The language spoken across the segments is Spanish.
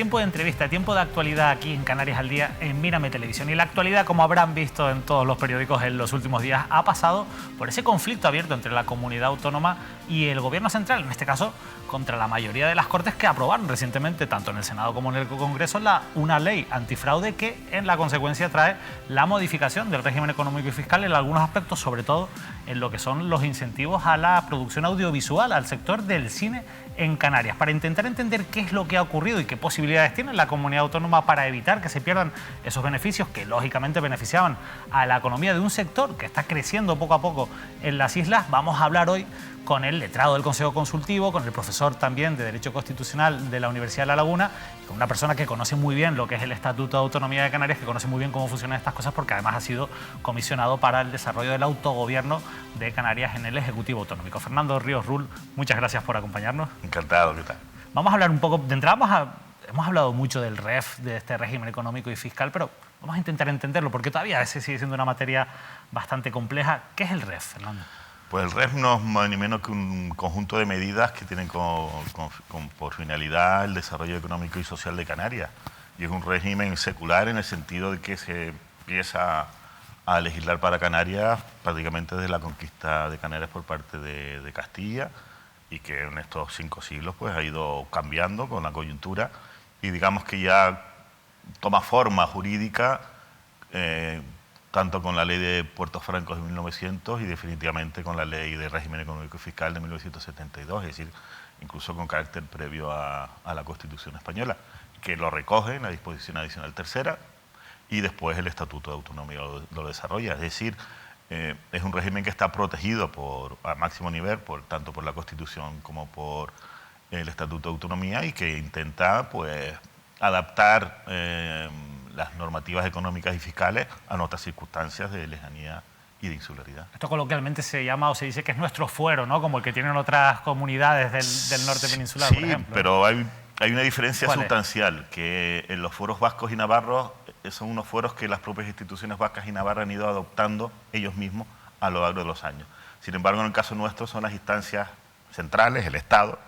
tiempo de entrevista, tiempo de actualidad aquí en Canarias al Día en Mírame Televisión. Y la actualidad, como habrán visto en todos los periódicos en los últimos días, ha pasado por ese conflicto abierto entre la comunidad autónoma y el gobierno central, en este caso contra la mayoría de las Cortes que aprobaron recientemente, tanto en el Senado como en el Congreso, una ley antifraude que en la consecuencia trae la modificación del régimen económico y fiscal en algunos aspectos, sobre todo en lo que son los incentivos a la producción audiovisual, al sector del cine en Canarias, para intentar entender qué es lo que ha ocurrido y qué posibilidades tiene la comunidad autónoma para evitar que se pierdan esos beneficios que lógicamente beneficiaban a la economía de un sector que está creciendo poco a poco en las islas. Vamos a hablar hoy con el letrado del Consejo Consultivo, con el profesor también de Derecho Constitucional de la Universidad de La Laguna, y con una persona que conoce muy bien lo que es el Estatuto de Autonomía de Canarias, que conoce muy bien cómo funcionan estas cosas, porque además ha sido comisionado para el desarrollo del autogobierno de Canarias en el Ejecutivo Autonómico. Fernando Ríos Rull, muchas gracias por acompañarnos. Encantado, ¿qué tal? Vamos a hablar un poco, de entrada hemos hablado mucho del REF, de este régimen económico y fiscal, pero vamos a intentar entenderlo, porque todavía ese sigue siendo una materia bastante compleja. ¿Qué es el REF, Fernando? Pues el REF no es más ni menos que un conjunto de medidas que tienen por finalidad el desarrollo económico y social de Canarias. Y es un régimen secular en el sentido de que se empieza a legislar para Canarias prácticamente desde la conquista de Canarias por parte de Castilla, y que en estos 5 siglos pues ha ido cambiando con la coyuntura, y digamos que ya toma forma jurídica tanto con la ley de Puertos Francos de 1900 y definitivamente con la ley de régimen económico y fiscal de 1972, es decir, incluso con carácter previo a la Constitución española, que lo recoge en la disposición adicional tercera, y después el Estatuto de Autonomía lo desarrolla. Es decir, es un régimen que está protegido a máximo nivel, tanto por la Constitución como por el Estatuto de Autonomía, y que intenta pues adaptar las normativas económicas y fiscales a nuestras circunstancias de lejanía y de insularidad. Esto coloquialmente se llama o se dice que es nuestro fuero, ¿no? Como el que tienen otras comunidades del norte peninsular, sí, por ejemplo. Pero hay una diferencia sustancial, que en los fueros vascos y navarros son unos fueros que las propias instituciones vascas y navarras han ido adoptando ellos mismos a lo largo de los años. Sin embargo, en el caso nuestro son las instancias centrales, el Estado,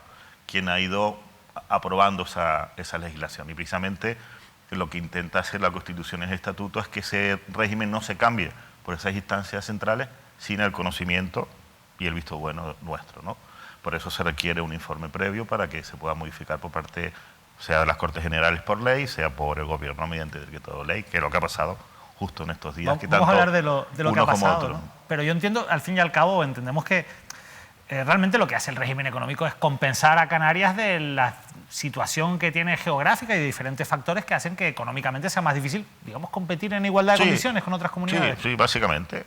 quien ha ido aprobando esa legislación. Y precisamente lo que intenta hacer la Constitución y el Estatuto es que ese régimen no se cambie por esas instancias centrales sin el conocimiento y el visto bueno nuestro, ¿no? Por eso se requiere un informe previo para que se pueda modificar por parte, sea de las Cortes Generales por ley, sea por el Gobierno mediante decreto de ley, que es lo que ha pasado justo en estos días. Vamos a hablar de lo que ha pasado, ¿no? Pero yo entiendo, al fin y al cabo, entendemos que realmente lo que hace el régimen económico es compensar a Canarias de la situación que tiene geográfica y de diferentes factores que hacen que económicamente sea más difícil, digamos, competir en igualdad de condiciones con otras comunidades. Sí, básicamente.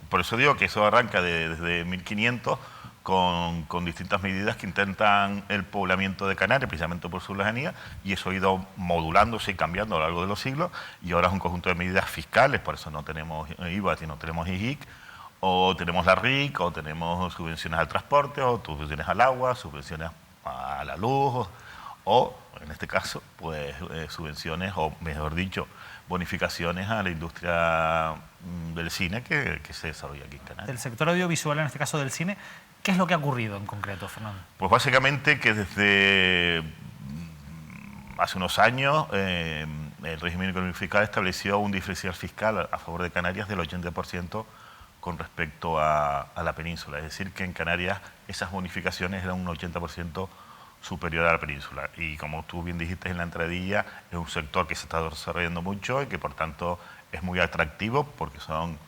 Por eso digo que eso arranca desde 1500 con distintas medidas que intentan el poblamiento de Canarias, precisamente por su lejanía, y eso ha ido modulándose y cambiando a lo largo de los siglos, y ahora es un conjunto de medidas fiscales, por eso no tenemos IVA y no tenemos IGIC, o tenemos la RIC, o tenemos subvenciones al transporte, o subvenciones al agua, subvenciones a la luz, o en este caso, pues subvenciones, o mejor dicho, bonificaciones a la industria del cine que se desarrolla aquí en Canarias. Del sector audiovisual, en este caso del cine, ¿qué es lo que ha ocurrido en concreto, Fernando? Pues básicamente que desde hace unos años el régimen económico fiscal estableció un diferencial fiscal a favor de Canarias del 80% con respecto a la península. Es decir, que en Canarias esas bonificaciones eran un 80% superior a la península. Y como tú bien dijiste en la entradilla, es un sector que se está desarrollando mucho y que por tanto es muy atractivo porque son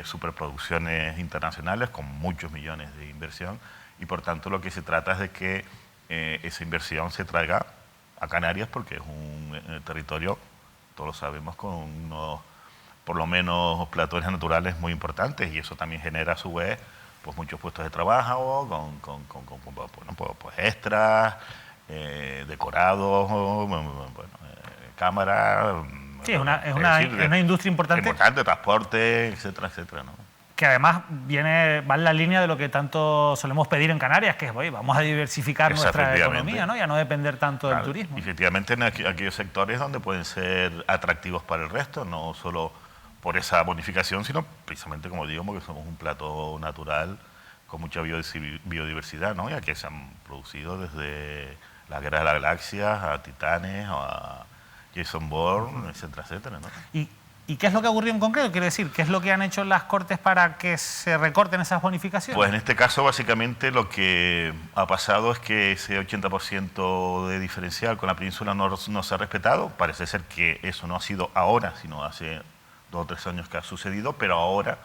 superproducciones internacionales con muchos millones de inversión, y por tanto lo que se trata es de que esa inversión se traiga a Canarias, porque es un territorio, todos lo sabemos, con unos, por lo menos, platones naturales muy importantes, y eso también genera a su vez pues muchos puestos de trabajo bueno, pues extras, decorados, cámaras. Sí, es una industria importante. Transporte, etcétera, etcétera, ¿no? Que además va en la línea de lo que tanto solemos pedir en Canarias, que es, oye, vamos a diversificar nuestra economía, ¿no? Y a no depender tanto del turismo. Efectivamente, en aquellos sectores donde pueden ser atractivos para el resto, no solo por esa bonificación, sino precisamente, como digo, porque somos un plato natural con mucha biodiversidad, ¿no? Ya que se han producido desde La Guerra de las Galaxias, a Titanes, a Jason Bourne, etcétera, etcétera, ¿no? ¿Y qué es lo que ocurrió en concreto? Quiero decir, ¿qué es lo que han hecho las Cortes para que se recorten esas bonificaciones? Pues en este caso, básicamente, lo que ha pasado es que ese 80% de diferencial con la península no se ha respetado. Parece ser que eso no ha sido ahora, sino hace 2 o 3 años que ha sucedido, pero ahora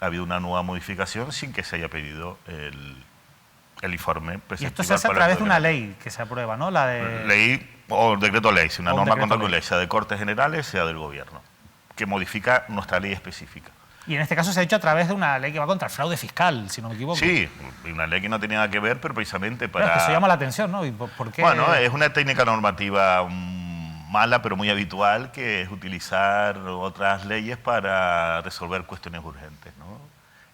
ha habido una nueva modificación sin que se haya pedido el informe preceptivo. Y esto se hace a través de una ley que se aprueba, ¿no? La de... Ley o decreto ley, si una norma contra ley, sea de Cortes Generales, sea del Gobierno, que modifica nuestra ley específica. Y en este caso se ha hecho a través de una ley que va contra el fraude fiscal, si no me equivoco. Sí, una ley que no tenía nada que ver, pero precisamente para... Pero es que eso llama la atención, ¿no? ¿Y por qué? Bueno, es una técnica normativa mala, pero muy habitual, que es utilizar otras leyes para resolver cuestiones urgentes, ¿no?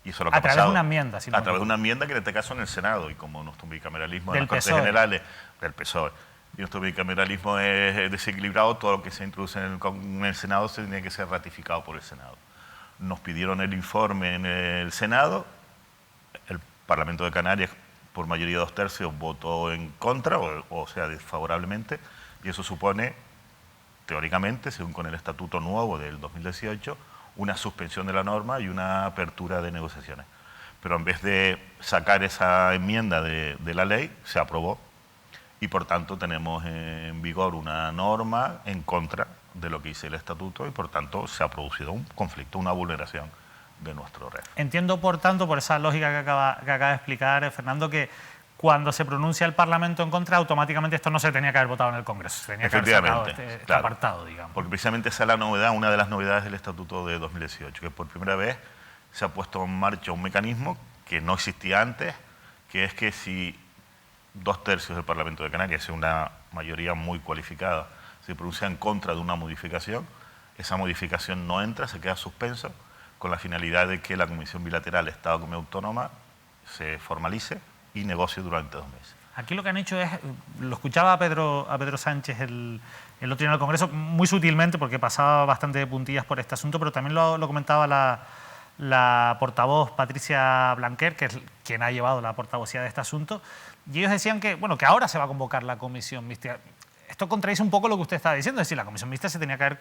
Y eso es lo que ha pasado. A través de una enmienda, si no A través de una enmienda que en este caso en el Senado, y como nuestro bicameralismo en Del las Cortes PSOE. Generales, del PSOE, y nuestro bicameralismo es desequilibrado, todo lo que se introduce en el Senado se tiene que ser ratificado por el Senado. Nos pidieron el informe en el Senado, el Parlamento de Canarias, por mayoría de 2/3, votó en contra, o sea, desfavorablemente, y eso supone, teóricamente, según con el estatuto nuevo del 2018, una suspensión de la norma y una apertura de negociaciones. Pero en vez de sacar esa enmienda de la ley, se aprobó, y por tanto tenemos en vigor una norma en contra de lo que dice el estatuto, y por tanto se ha producido un conflicto, una vulneración de nuestro régimen. Entiendo, por tanto, por esa lógica que acaba de explicar Fernando, que cuando se pronuncia el Parlamento en contra, automáticamente esto no se tenía que haber votado en el Congreso, se tenía que haber sacado este apartado, digamos. Porque precisamente esa es la novedad, una de las novedades del Estatuto de 2018, que por primera vez se ha puesto en marcha un mecanismo que no existía antes, que es que si 2/3 del Parlamento de Canarias, es una mayoría muy cualificada, se pronuncia en contra de una modificación, esa modificación no entra, se queda suspenso, con la finalidad de que la Comisión Bilateral Estado-Comunidad Autónoma se formalice y negocie durante 2 meses. Aquí lo que han hecho es, lo escuchaba a Pedro Sánchez el otro día en el Congreso, muy sutilmente, porque pasaba bastante de puntillas por este asunto, pero también lo comentaba la portavoz Patricia Blanquer, que es quien ha llevado la portavocía de este asunto, y ellos decían que, bueno, que ahora se va a convocar la comisión mixta. Esto contradice un poco lo que usted estaba diciendo, es decir, la comisión mixta se tenía que haber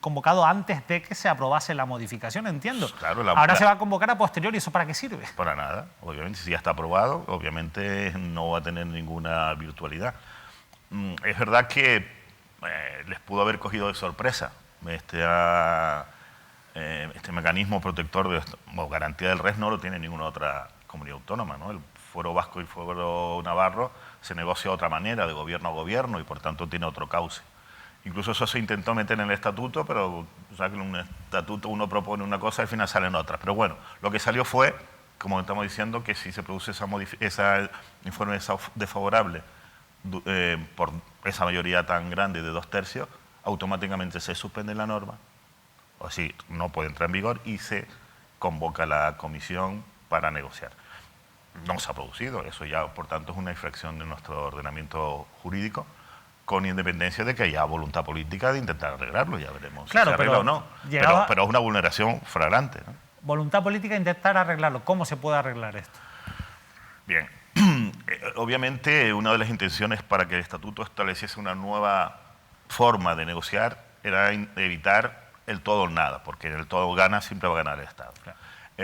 convocado antes de que se aprobase la modificación, entiendo. Claro, ahora se va a convocar a posteriori, ¿eso para qué sirve? Para nada, obviamente, si ya está aprobado, obviamente no va a tener ninguna virtualidad. Es verdad que les pudo haber cogido de sorpresa este mecanismo protector o garantía del res no lo tiene ninguna otra comunidad autónoma, ¿no? El Fuero Vasco y el Fuero Navarro se negocia de otra manera, de gobierno a gobierno, y por tanto tiene otro cauce. Incluso eso se intentó meter en el estatuto, pero o sea, que en un estatuto uno propone una cosa y al final salen otras. Pero bueno, lo que salió fue, como estamos diciendo, que si se produce ese informe desfavorable por esa mayoría tan grande de 2/3, automáticamente se suspende la norma, o así no puede entrar en vigor, y se convoca la comisión para negociar. No se ha producido, eso ya por tanto es una infracción de nuestro ordenamiento jurídico, con independencia de que haya voluntad política de intentar arreglarlo, ya veremos claro, si se arregla o no. Pero es una vulneración flagrante, ¿no? Voluntad política de intentar arreglarlo. ¿Cómo se puede arreglar esto? Bien, obviamente una de las intenciones para que el estatuto estableciese una nueva forma de negociar era evitar el todo o nada, porque el todo gana siempre va a ganar el Estado. Claro.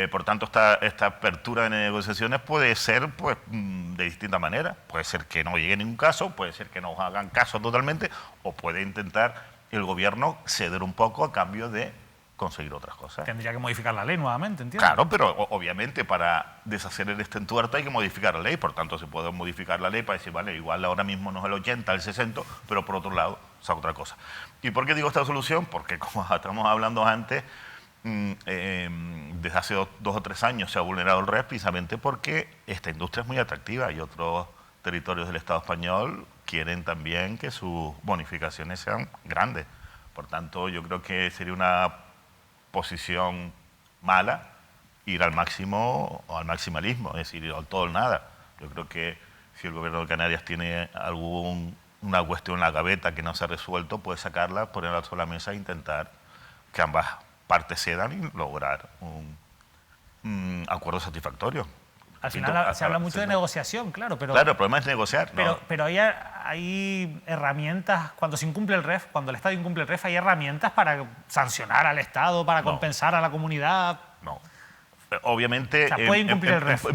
Por tanto, esta apertura de negociaciones puede ser pues, de distintas maneras. Puede ser que no llegue ningún caso, puede ser que no hagan caso totalmente, o puede intentar el gobierno ceder un poco a cambio de conseguir otras cosas. Tendría que modificar la ley nuevamente, entiendo. Claro, pero obviamente para deshacer el estentuerto hay que modificar la ley, por tanto se puede modificar la ley para decir, vale, igual ahora mismo no es el 80, el 60, pero por otro lado, o sea, otra cosa. ¿Y por qué digo esta solución? Porque como estamos hablando antes, desde hace 2 o 3 años se ha vulnerado el RES precisamente porque esta industria es muy atractiva y otros territorios del Estado español quieren también que sus bonificaciones sean grandes. Por tanto, yo creo que sería una posición mala ir al máximo o al maximalismo, es decir, ir al todo o nada. Yo creo que si el gobierno de Canarias tiene una cuestión en la gaveta que no se ha resuelto, puede sacarla, ponerla sobre la mesa e intentar que ambas partes cedan y lograr un acuerdo satisfactorio. Al final se habla mucho de negociación, claro, pero... Claro, el problema es negociar. Pero hay herramientas, cuando se incumple el REF, cuando el Estado incumple el REF, hay herramientas para sancionar al Estado, para compensar a la comunidad. No. Obviamente, o sea, puede incumplir el REF.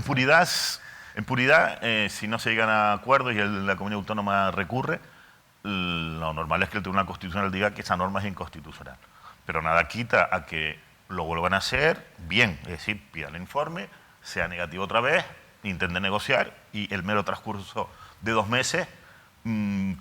En puridad, si no se llegan a acuerdos y la comunidad autónoma recurre, lo normal es que el Tribunal Constitucional diga que esa norma es inconstitucional. Pero nada quita a que lo vuelvan a hacer bien, es decir, pidan el informe, sea negativo otra vez, intenten negociar y el mero transcurso de 2 meses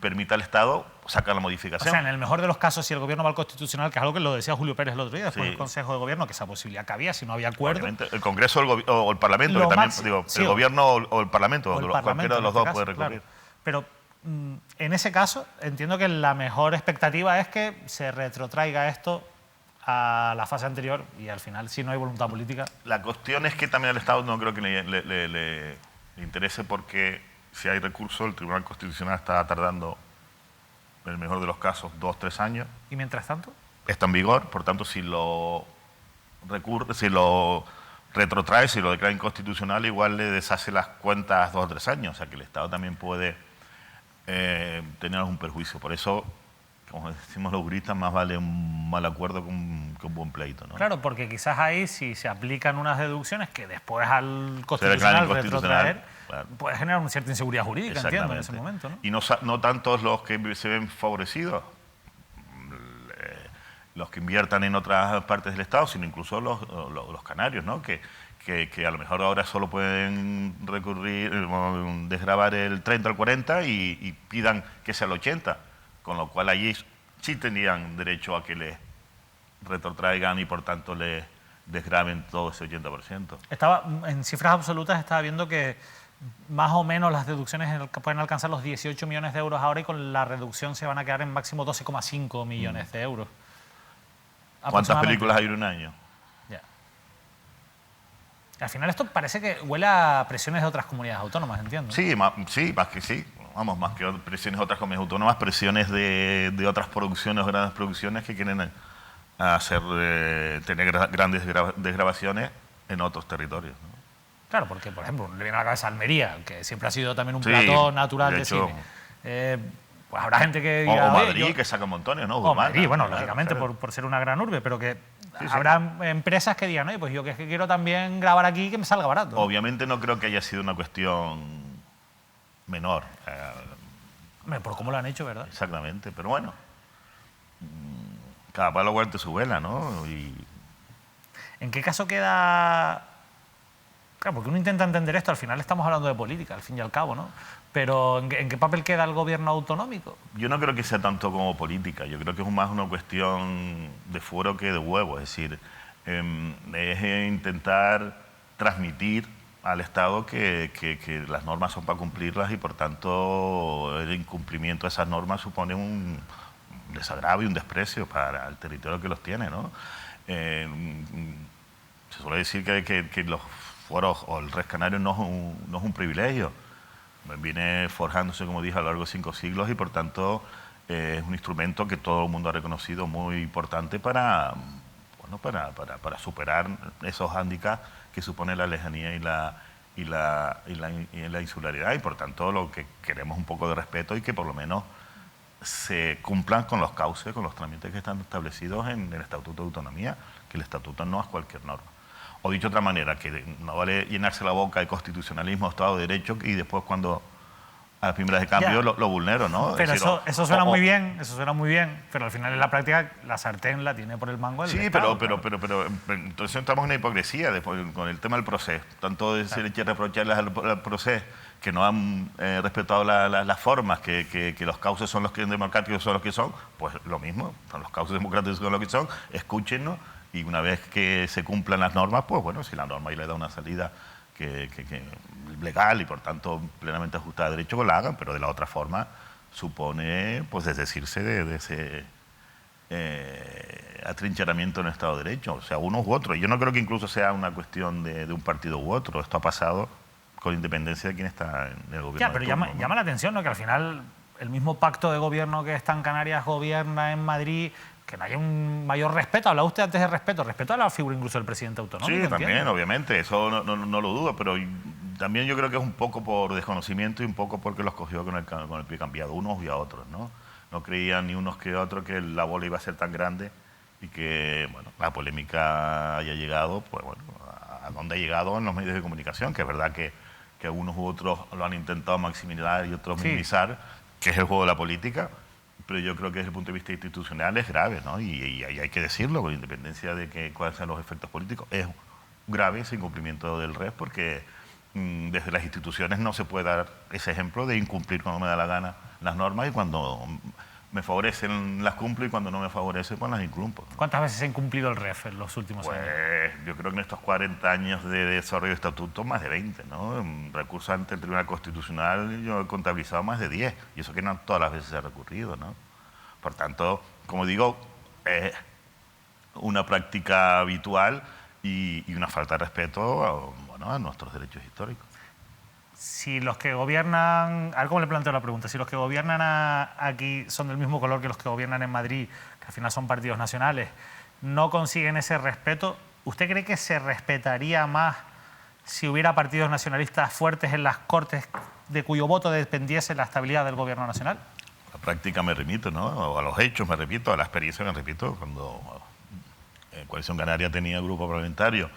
permita al Estado sacar la modificación. O sea, en el mejor de los casos, si el Gobierno va al Constitucional, que es algo que lo decía Julio Pérez el otro día, después del Consejo de Gobierno, que esa posibilidad cabía si no había acuerdo. Obviamente, el Congreso o el Parlamento, que también, el Gobierno o el Parlamento, cualquiera de los dos puede recurrir. Claro. Pero en ese caso, entiendo que la mejor expectativa es que se retrotraiga esto a la fase anterior y al final, si no hay voluntad política... La cuestión es que también al Estado no creo que le interese, porque si hay recurso, el Tribunal Constitucional está tardando, en el mejor de los casos, 2 o 3 años. ¿Y mientras tanto? Está en vigor, por tanto, si lo retrotrae, si lo declara inconstitucional, igual le deshace las cuentas 2 o 3 años. O sea que el Estado también puede tener algún perjuicio. Por eso, como decimos los juristas, más vale un mal acuerdo que un buen pleito, ¿no? Claro, porque quizás ahí, si se aplican unas deducciones que después al Constitucional retrotraer, claro, puede generar una cierta inseguridad jurídica, entiendo, en ese momento, ¿no? Y no tantos los que se ven favorecidos, los que inviertan en otras partes del Estado, sino incluso los canarios, ¿no? Que a lo mejor ahora solo pueden recurrir, desgravar el 30 al 40 y pidan que sea el 80, con lo cual allí sí tendrían derecho a que les retrotraigan y por tanto les desgraven todo ese 80%. En cifras absolutas estaba viendo que más o menos las deducciones pueden alcanzar los 18 millones de euros ahora y con la reducción se van a quedar en máximo 12,5 millones de euros. ¿Cuántas películas hay en un año? Ya. Al final esto parece que huele a presiones de otras comunidades autónomas, entiendo. Sí, más que sí. Vamos, más que presiones de otras comunidades autónomas, presiones de otras producciones, grandes producciones que quieren tener grandes desgravaciones en otros territorios, ¿no? Claro, porque, por ejemplo, le viene a la cabeza Almería, que siempre ha sido también un plató natural de cine. Pues habrá gente que diga... O Madrid, que saca montones, ¿no? O Madrid, bueno, lógicamente, por ser una gran urbe, pero que habrá empresas que digan, oye, pues yo que quiero también grabar aquí que me salga barato. Obviamente no creo que haya sido una cuestión menor. Por cómo lo han hecho, ¿verdad? Exactamente, pero bueno, cada palo aguante su vela, ¿no? ¿En qué caso queda...? Claro, porque uno intenta entender esto, al final estamos hablando de política, al fin y al cabo, ¿no? Pero ¿en qué papel queda el gobierno autonómico? Yo no creo que sea tanto como política, yo creo que es más una cuestión de fuero que de huevo, es decir, es intentar transmitir al Estado que las normas son para cumplirlas y por tanto el incumplimiento de esas normas supone un desagravio y un desprecio para el territorio que los tiene, ¿no? Se suele decir que los fueros o el REF canario no es un privilegio, viene forjándose, como dije, a lo largo de 5 siglos y por tanto es un instrumento que todo el mundo ha reconocido muy importante para superar esos hándicaps que supone la lejanía y la insularidad, y por tanto lo que queremos un poco de respeto y que por lo menos se cumplan con los cauces, con los trámites que están establecidos en el Estatuto de Autonomía, que el Estatuto no es cualquier norma. O dicho de otra manera, que no vale llenarse la boca de constitucionalismo, Estado de Derecho, y después cuando a las primeras de cambio lo vulnero, ¿no? Pero decir, eso suena muy bien, pero al final en la práctica la sartén la tiene por el mango el Estado, pero entonces estamos en una hipocresía después, con el tema del proceso. Tanto decir que reprocharles al proceso que no han respetado las formas, que los cauces son los que democráticos son los que son, pues lo mismo, los cauces democráticos son los que son, escúchennos. Y una vez que se cumplan las normas, pues bueno, si la norma ahí le da una salida que legal y por tanto plenamente ajustada a derecho, pues la hagan, pero de la otra forma supone pues desdecirse de ese atrincheramiento en el Estado de Derecho, o sea, unos u otros. Yo no creo que incluso sea una cuestión de un partido u otro, esto ha pasado con independencia de quién está en el gobierno. Ya, pero llama la atención, ¿no?, que al final el mismo pacto de gobierno que está en Canarias gobierna en Madrid, que no haya un mayor respeto. Hablaba usted antes de respeto a la figura incluso del presidente autonómico. Sí, también, obviamente, eso no lo dudo, pero también yo creo que es un poco por desconocimiento y un poco porque los cogió con el pie cambiado, unos y a otros, ¿no? No creían ni unos que otros que la bola iba a ser tan grande y que, bueno, la polémica haya llegado, pues bueno, a donde ha llegado en los medios de comunicación, que es verdad que unos u otros lo han intentado maximizar y otros minimizar, que es el juego de la política, pero yo creo que desde el punto de vista institucional es grave, ¿no? Y hay que decirlo, con independencia de cuáles sean los efectos políticos, es grave ese incumplimiento del REF porque desde las instituciones no se puede dar ese ejemplo de incumplir cuando me da la gana las normas y cuando me favorecen las cumplo y cuando no me favorece pues las incumplo, ¿no? ¿Cuántas veces se ha incumplido el REF en los últimos años? Yo creo que en estos 40 años de desarrollo de estatuto más de 20, ¿no? En recursos ante el Tribunal Constitucional yo he contabilizado más de 10 y eso que no todas las veces se ha recurrido, ¿no? Por tanto, como digo, es una práctica habitual y una falta de respeto a nuestros derechos históricos. Si los que gobiernan, a ver cómo le planteo la pregunta, si los que gobiernan aquí son del mismo color que los que gobiernan en Madrid, que al final son partidos nacionales, no consiguen ese respeto, ¿usted cree que se respetaría más si hubiera partidos nacionalistas fuertes en las Cortes de cuyo voto dependiese la estabilidad del gobierno nacional? A la práctica me remito, ¿no? O a los hechos me repito, a la experiencia me repito, cuando Coalición Canaria tenía grupo parlamentario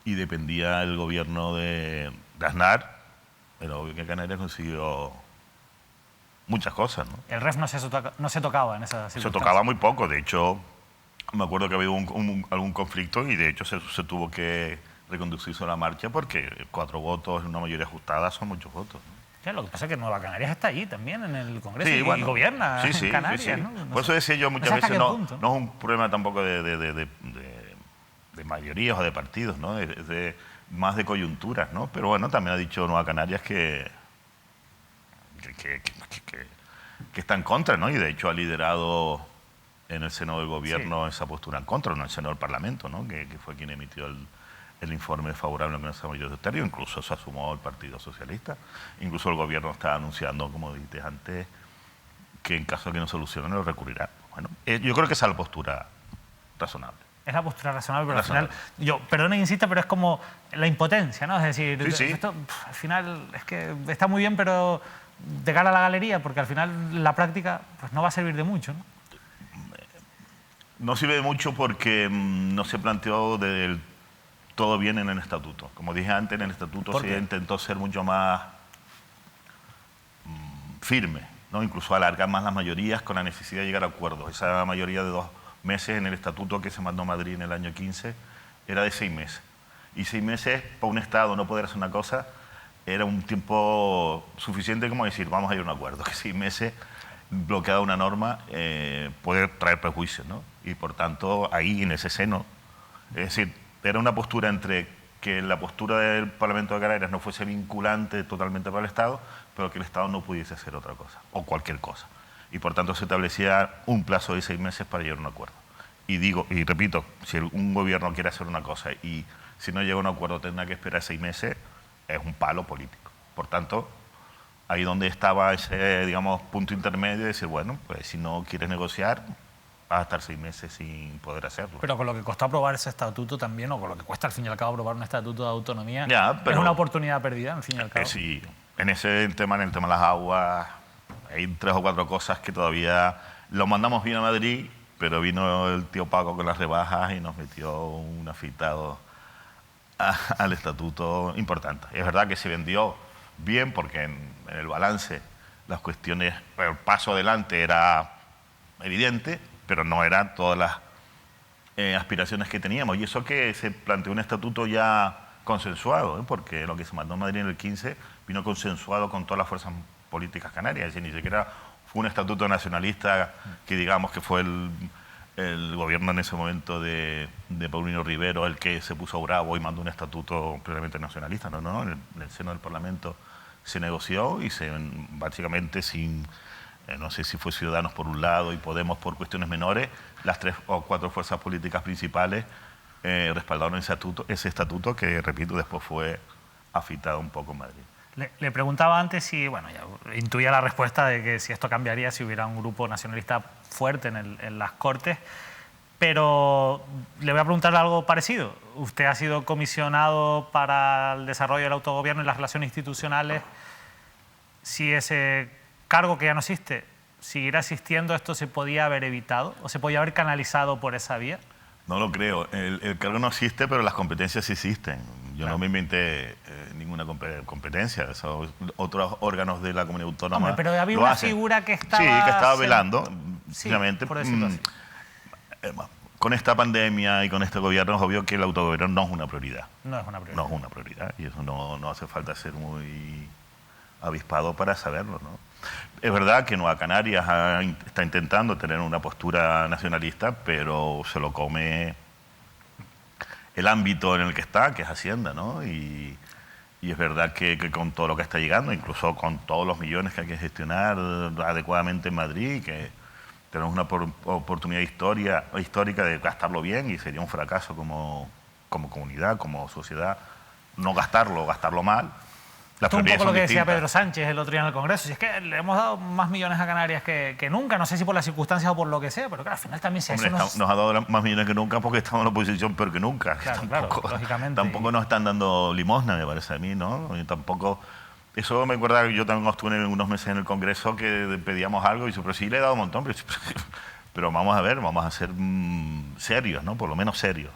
y dependía el gobierno de Aznar, pero obvio que Canarias consiguió muchas cosas, ¿no? El REF no se tocaba en esa circunstancia. Se tocaba muy poco, de hecho, me acuerdo que había algún conflicto y de hecho se tuvo que reconducir sobre la marcha porque 4 votos en una mayoría ajustada son muchos votos, ¿no? Ya, lo que pasa es que Nueva Canarias está allí también en el Congreso y bueno, gobierna en Canarias, sí. ¿no? Por eso decía yo muchas veces, no es ¿no? un problema tampoco de mayorías o de partidos, ¿no? Es más de coyunturas, ¿no? Pero bueno, también ha dicho Nueva Canarias que está en contra, ¿no? Y de hecho ha liderado en el seno del gobierno esa postura en contra, no en el seno del Parlamento, ¿no? Que fue quien emitió el informe favorable a esa mayoritaria, incluso se asumó el Partido Socialista, incluso el gobierno está anunciando, como dijiste antes, que en caso de que no solucione lo recurrirá. Bueno, yo creo que esa es la postura razonable. Es la postura razonable, pero al final, perdona que insista, pero es como la impotencia, ¿no? Es decir, esto al final es que está muy bien, pero de cara a la galería, porque al final la práctica pues no va a servir de mucho, ¿no? No sirve de mucho porque no se planteó del todo bien en el estatuto. Como dije antes, en el estatuto se intentó ser mucho más firme, ¿no? Incluso alargar más las mayorías con la necesidad de llegar a acuerdos. Esa mayoría de 2 meses en el estatuto que se mandó a Madrid en el año 15 era de 6 meses. Y 6 meses para un Estado no poder hacer una cosa era un tiempo suficiente como decir, vamos a ir a un acuerdo. Que 6 meses bloqueada una norma puede traer prejuicios, ¿no? Y por tanto, ahí en ese seno, es decir, era una postura entre que la postura del Parlamento de Canarias no fuese vinculante totalmente para el Estado, pero que el Estado no pudiese hacer otra cosa, o cualquier cosa. Y por tanto se establecía un plazo de 6 meses para llegar a un acuerdo. Y digo, y repito, si un gobierno quiere hacer una cosa y si no llega a un acuerdo tendrá que esperar 6 meses, es un palo político. Por tanto, ahí donde estaba ese, digamos, punto intermedio de decir, bueno, pues si no quieres negociar, vas a estar 6 meses sin poder hacerlo. Pero con lo que costó aprobar ese estatuto también, o con lo que cuesta al fin y al cabo aprobar un estatuto de autonomía, pero, es una oportunidad perdida, al fin y al cabo. Sí, en ese tema, en el tema de las aguas, hay 3 o 4 cosas que todavía lo mandamos bien a Madrid, pero vino el tío Paco con las rebajas y nos metió un afeitado al estatuto importante. Es verdad que se vendió bien porque en el balance las cuestiones, el paso adelante era evidente, pero no eran todas las aspiraciones que teníamos. Y eso que se planteó un estatuto ya consensuado, porque lo que se mandó en Madrid en el 15 vino consensuado con todas las fuerzas políticas canarias, es decir, ni siquiera fue un estatuto nacionalista que digamos que fue el gobierno en ese momento de Paulino Rivero el que se puso bravo y mandó un estatuto plenamente nacionalista. No, en el seno del Parlamento se negoció y básicamente sin, no sé si fue Ciudadanos por un lado y Podemos por cuestiones menores, las 3 o 4 fuerzas políticas principales respaldaron ese estatuto que, repito, después fue afeitado un poco en Madrid. Le preguntaba antes si, bueno, ya intuía la respuesta de que si esto cambiaría si hubiera un grupo nacionalista fuerte en las Cortes. Pero le voy a preguntar algo parecido. Usted ha sido comisionado para el desarrollo del autogobierno y las relaciones institucionales. Si ese cargo que ya no existe siguiera existiendo, ¿esto se podía haber evitado o se podía haber canalizado por esa vía? No lo creo. El cargo no existe, pero las competencias sí existen. Yo Claro. no me inventé ninguna competencia. Esos otros órganos de la comunidad autónoma. Hombre, pero había lo una hacen. figura que estaba... Sí, que estaba Sí, velando, precisamente. por decirlo así. Con esta pandemia y con este gobierno es obvio que el autogobierno no es una prioridad. No es una prioridad. No es una prioridad. Y eso no hace falta ser muy avispado para saberlo, ¿no? Es verdad que Nueva Canarias está intentando tener una postura nacionalista, pero se lo come el ámbito en el que está, que es Hacienda, ¿no? Y es verdad que con todo lo que está llegando, incluso con todos los millones que hay que gestionar adecuadamente en Madrid, que tenemos una oportunidad histórica de gastarlo bien y sería un fracaso como comunidad, como sociedad, no gastarlo, gastarlo mal. Esto es un poco lo que decía distintas. Pedro Sánchez el otro día en el Congreso. Si es que le hemos dado más millones a Canarias que nunca, no sé si por las circunstancias o por lo que sea, pero claro, al final también se Hombre, nos ha dado más millones que nunca porque estamos en la oposición peor que nunca. Claro, Tampoco, lógicamente. tampoco nos están dando limosna, me parece a mí, ¿no? Y tampoco... Eso me acuerda que yo también estuve unos meses en el Congreso que pedíamos algo y dice, pero sí le he dado un montón, pero vamos a ver, vamos a ser serios, ¿no? Por lo menos serios.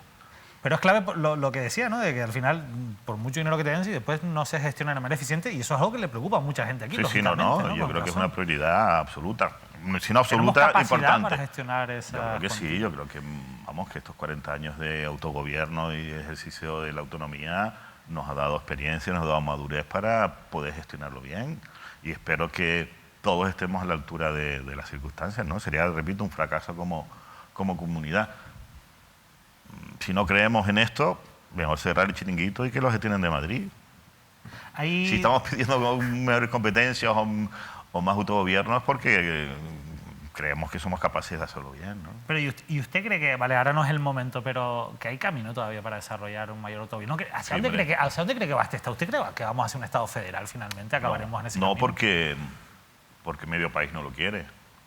Pero es clave lo que decía, ¿no? De que al final, por mucho dinero que te den, si después no se gestiona de manera eficiente, y eso es algo que le preocupa a mucha gente aquí. Sí, no, yo creo que es una prioridad absoluta. Si no ¿Tenemos absoluta, capacidad importante. para gestionar esa? Yo creo que sí, yo creo que, vamos, que estos 40 años de autogobierno y ejercicio de la autonomía nos ha dado experiencia, nos ha dado madurez para poder gestionarlo bien. Y espero que todos estemos a la altura de las circunstancias, ¿no? Sería, repito, un fracaso como comunidad. Si no creemos en esto, mejor cerrar el chiringuito y que lo gestionen de Madrid. Si estamos pidiendo mejores competencias o más autogobierno es porque creemos que somos capaces de hacerlo bien, ¿no? Pero ¿y usted cree que, vale, ahora no es el momento, pero que hay camino todavía para desarrollar un mayor autogobierno? ¿Hacia dónde cree que va este Estado? ¿Usted cree que vamos a hacer un Estado federal finalmente? ¿Acabaremos en ese camino? No, porque medio país no lo quiere.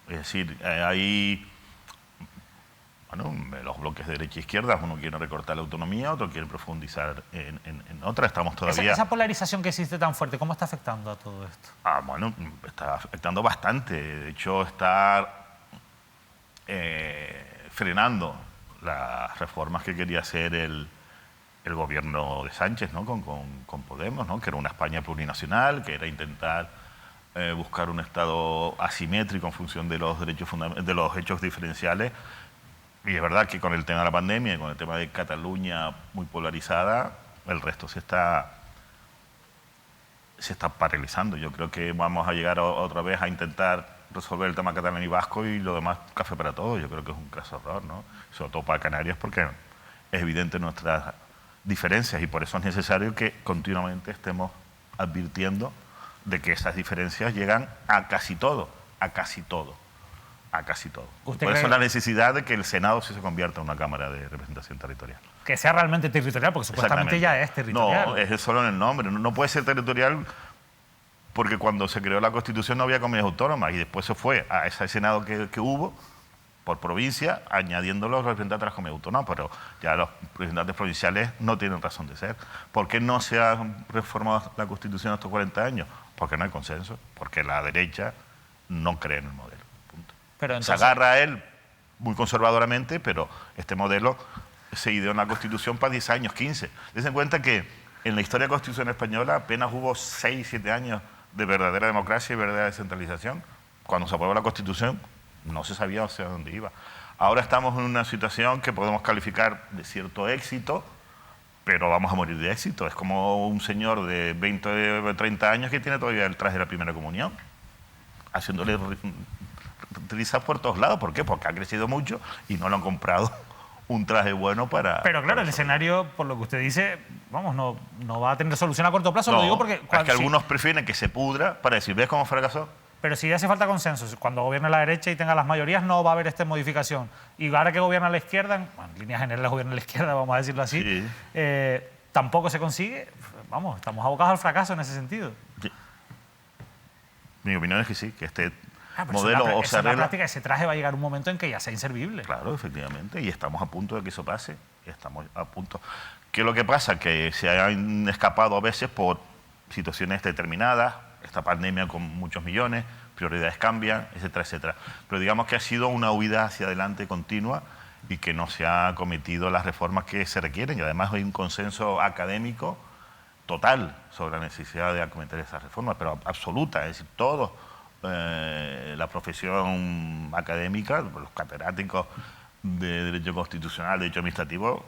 Es decir, hay... Bueno, los bloques de derecha e izquierda, uno quiere recortar la autonomía, otro quiere profundizar en otra. Estamos todavía... Esa polarización que existe tan fuerte, ¿cómo está afectando a todo esto? Bueno, está afectando bastante. De hecho, está frenando las reformas que quería hacer el gobierno de Sánchez, ¿no? con Podemos, ¿no? Que era una España plurinacional, que era intentar buscar un Estado asimétrico en función de los hechos diferenciales. Y es verdad que con el tema de la pandemia y con el tema de Cataluña muy polarizada, el resto se está paralizando. Yo creo que vamos a llegar otra vez a intentar resolver el tema catalán y vasco y lo demás café para todos. Yo creo que es un craso error, ¿no? Sobre todo para Canarias, porque es evidente nuestras diferencias y por eso es necesario que continuamente estemos advirtiendo de que esas diferencias llegan a casi todo, a casi todo. A casi todo. Por eso la necesidad de que el Senado se convierta en una Cámara de Representación Territorial. Que sea realmente territorial, porque supuestamente ya es territorial. No, es solo en el nombre. No puede ser territorial porque cuando se creó la Constitución no había comunidades autónomas y después se fue a ese Senado que hubo por provincia, añadiendo los representantes de las comunidades autónomas, pero ya los representantes provinciales no tienen razón de ser. ¿Por qué no se ha reformado la Constitución estos 40 años? Porque no hay consenso, porque la derecha no cree en el modelo. Pero entonces... Se agarra a él muy conservadoramente, pero este modelo se ideó en la Constitución para 10 años, 15. Dense en cuenta que en la historia de la Constitución española apenas hubo 6, 7 años de verdadera democracia y verdadera descentralización. Cuando se aprobó la Constitución no se sabía hacia dónde iba. Ahora estamos en una situación que podemos calificar de cierto éxito, pero vamos a morir de éxito. Es como un señor de 20 o 30 años que tiene todavía el traje de la primera comunión, haciéndole... utilizar por todos lados. ¿Por qué? Porque ha crecido mucho y no lo han comprado un traje bueno para... Pero claro, el escenario, por lo que usted dice, vamos, no va a tener solución a corto plazo. No, lo digo porque... es que algunos prefieren que se pudra para decir, ¿ves cómo fracasó? Pero si hace falta consenso, cuando gobierne la derecha y tenga las mayorías no va a haber esta modificación. Y ahora que gobierna la izquierda, en líneas generales gobierna la izquierda, vamos a decirlo así, sí. Tampoco se consigue, vamos, estamos abocados al fracaso en ese sentido. Sí. Mi opinión es que sí, que modelo o se arregla. En la práctica ese traje va a llegar un momento en que ya sea inservible. Claro, efectivamente, y estamos a punto de que eso pase. Estamos a punto. ¿Qué es lo que pasa? Que se han escapado a veces por situaciones determinadas, esta pandemia con muchos millones, prioridades cambian, etcétera, etcétera. Pero digamos que ha sido una huida hacia adelante continua y que no se han cometido las reformas que se requieren. Y además hay un consenso académico total sobre la necesidad de acometer esas reformas, pero absoluta. Es decir, todos, la profesión académica, los catedráticos de Derecho Constitucional, Derecho Administrativo,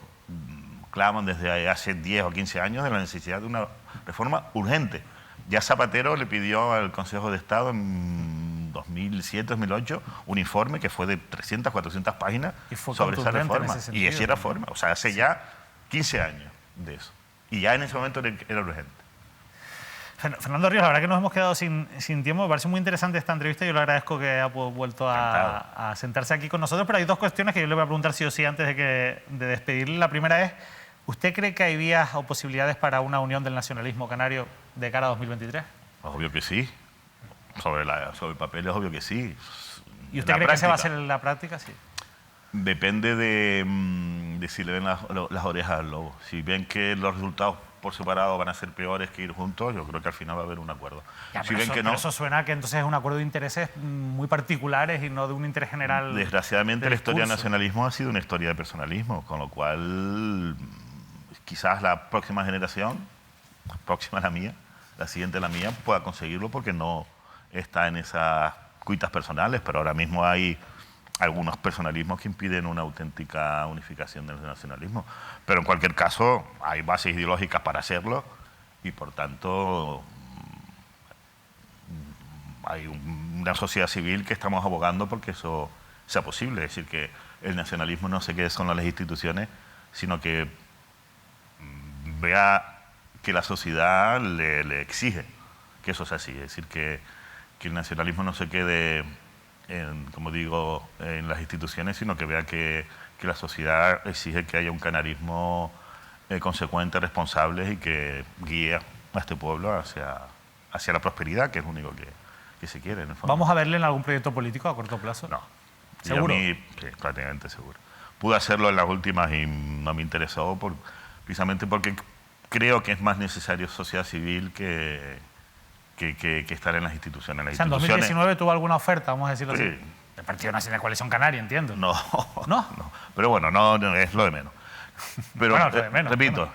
claman desde hace 10 o 15 años de la necesidad de una reforma urgente. Ya Zapatero le pidió al Consejo de Estado en 2007-2008 un informe que fue de 300, 400 páginas sobre esa reforma. Y esa reforma, o sea, hace ya 15 años de eso. Y ya en ese momento era urgente. Fernando Ríos, la verdad que nos hemos quedado sin tiempo. Me parece muy interesante esta entrevista. Yo le agradezco que haya vuelto a sentarse aquí con nosotros. Pero hay dos cuestiones que yo le voy a preguntar sí o sí antes de despedirle. La primera es, ¿usted cree que hay vías o posibilidades para una unión del nacionalismo canario de cara a 2023? Obvio que sí. Sobre el papel es obvio que sí. ¿Y usted cree que se va a hacer en la práctica? Sí. Depende de si le ven las orejas al lobo. Si ven que los resultados por separado van a ser peores que ir juntos, yo creo que al final va a haber un acuerdo. Ya, si ven que no, pero eso suena que entonces es un acuerdo de intereses muy particulares y no de un interés general. Desgraciadamente la historia del nacionalismo ha sido una historia de personalismo, con lo cual quizás la próxima generación, la próxima la mía, la siguiente la mía, pueda conseguirlo porque no está en esas cuitas personales, pero ahora mismo hay algunos personalismos que impiden una auténtica unificación del nacionalismo. Pero en cualquier caso hay bases ideológicas para hacerlo y por tanto hay una sociedad civil que estamos abogando porque eso sea posible. Es decir, que el nacionalismo no se quede solo en las instituciones, sino que vea que la sociedad le exige que eso sea así. Es decir, que el nacionalismo no se quede como digo, en las instituciones, sino que vea que la sociedad exige que haya un canarismo consecuente, responsable y que guíe a este pueblo hacia la prosperidad, que es lo único que se quiere, en el fondo. ¿Vamos a verle en algún proyecto político a corto plazo? No. ¿Seguro? Y a mí, sí, prácticamente seguro. Pude hacerlo en las últimas y no me interesó precisamente porque creo que es más necesario sociedad civil que estar en las instituciones. O sea, en 2019 tuvo alguna oferta, vamos a decirlo sí. así. El Partido Nacional de Coalición Canaria, entiendo. No. Pero bueno, no es lo de menos. Pero bueno, lo de menos, repito,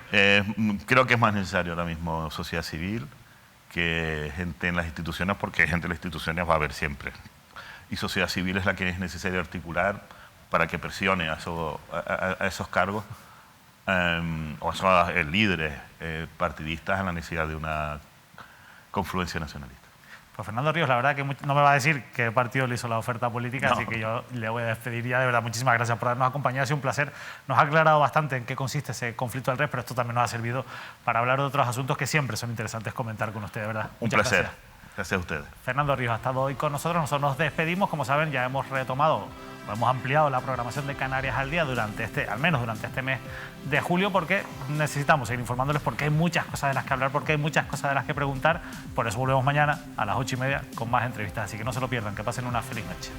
creo que es más necesario ahora mismo sociedad civil que gente en las instituciones, porque gente en las instituciones va a haber siempre. Y sociedad civil es la que es necesario articular para que presione a esos cargos o a esos líderes partidistas en la necesidad de una confluencia nacionalista. Pues Fernando Ríos, la verdad que no me va a decir qué partido le hizo la oferta política, no. Así que yo le voy a despedir ya. De verdad, muchísimas gracias por habernos acompañado. Ha sido un placer. Nos ha aclarado bastante en qué consiste ese conflicto del RES, pero esto también nos ha servido para hablar de otros asuntos que siempre son interesantes comentar con usted, de verdad. Un placer. Gracias a ustedes. Fernando Ríos ha estado hoy con nosotros. Nosotros nos despedimos. Como saben, ya hemos ampliado la programación de Canarias al Día al menos durante este mes de julio, porque necesitamos seguir informándoles, porque hay muchas cosas de las que hablar, porque hay muchas cosas de las que preguntar. Por eso volvemos mañana a las 8:30 con más entrevistas. Así que no se lo pierdan, que pasen una feliz noche.